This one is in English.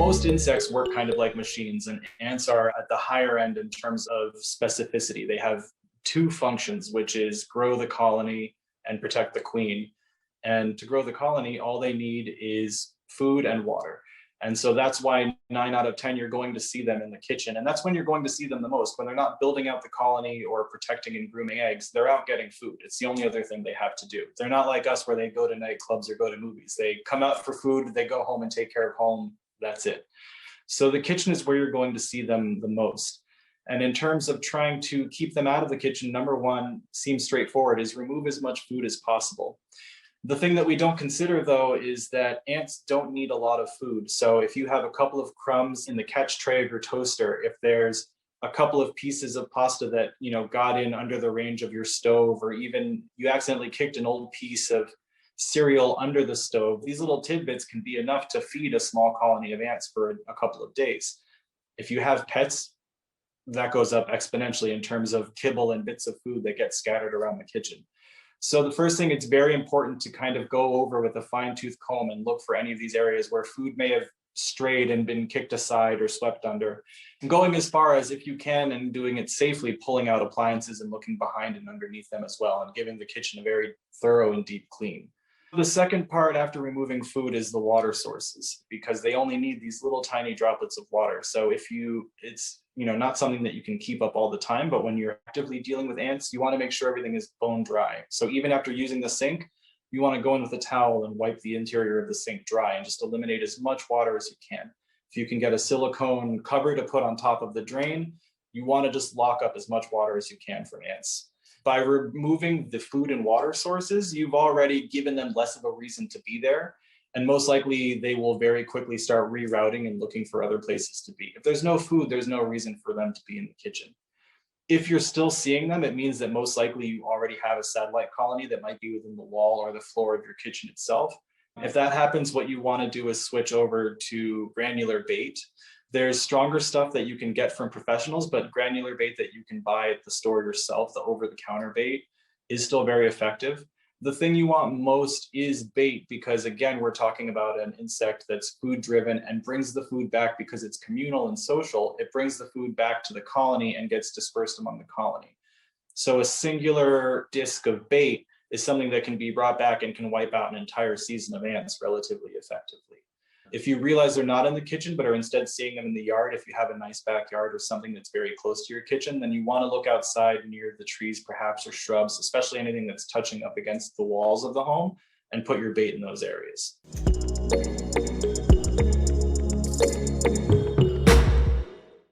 Most insects work kind of like machines, and ants are at the higher end in terms of specificity. They have two functions, which is grow the colony and protect the queen. And to grow the colony, all they need is food and water. And so that's why 9 out of 10, you're going to see them in the kitchen. And that's when you're going to see them the most. When they're not building out the colony or protecting and grooming eggs, they're out getting food. It's the only other thing they have to do. They're not like us where they go to nightclubs or go to movies. They come out for food, they go home and take care of home. That's it. So the kitchen is where you're going to see them the most. And in terms of trying to keep them out of the kitchen, number one seems straightforward, is remove as much food as possible. The thing that we don't consider, though, is that ants don't need a lot of food. So if you have a couple of crumbs in the catch tray of your toaster, if there's a couple of pieces of pasta that, got in under the range of your stove, or even you accidentally kicked an old piece of cereal under the stove, these little tidbits can be enough to feed a small colony of ants for a couple of days. If you have pets, that goes up exponentially in terms of kibble and bits of food that get scattered around the kitchen. So the first thing, it's very important to kind of go over with a fine-tooth comb and look for any of these areas where food may have strayed and been kicked aside or swept under. And going as far as, if you can, and doing it safely, pulling out appliances and looking behind and underneath them as well, and giving the kitchen a very thorough and deep clean. The second part after removing food is the water sources, because they only need these little tiny droplets of water. So it's not something that you can keep up all the time, but when you're actively dealing with ants, you want to make sure everything is bone dry. So even after using the sink, you want to go in with a towel and wipe the interior of the sink dry and just eliminate as much water as you can. If you can get a silicone cover to put on top of the drain, you want to just lock up as much water as you can from ants. By removing the food and water sources, you've already given them less of a reason to be there. And most likely they will very quickly start rerouting and looking for other places to be. If there's no food, there's no reason for them to be in the kitchen. If you're still seeing them, it means that most likely you already have a satellite colony that might be within the wall or the floor of your kitchen itself. If that happens, what you want to do is switch over to granular bait. There's stronger stuff that you can get from professionals, but granular bait that you can buy at the store yourself, the over-the-counter bait, is still very effective. The thing you want most is bait, because again, we're talking about an insect that's food driven and brings the food back because it's communal and social. It brings the food back to the colony and gets dispersed among the colony. So a singular disc of bait is something that can be brought back and can wipe out an entire season of ants relatively effectively. If you realize they're not in the kitchen, but are instead seeing them in the yard, if you have a nice backyard or something that's very close to your kitchen, then you want to look outside near the trees, perhaps, or shrubs, especially anything that's touching up against the walls of the home, and put your bait in those areas.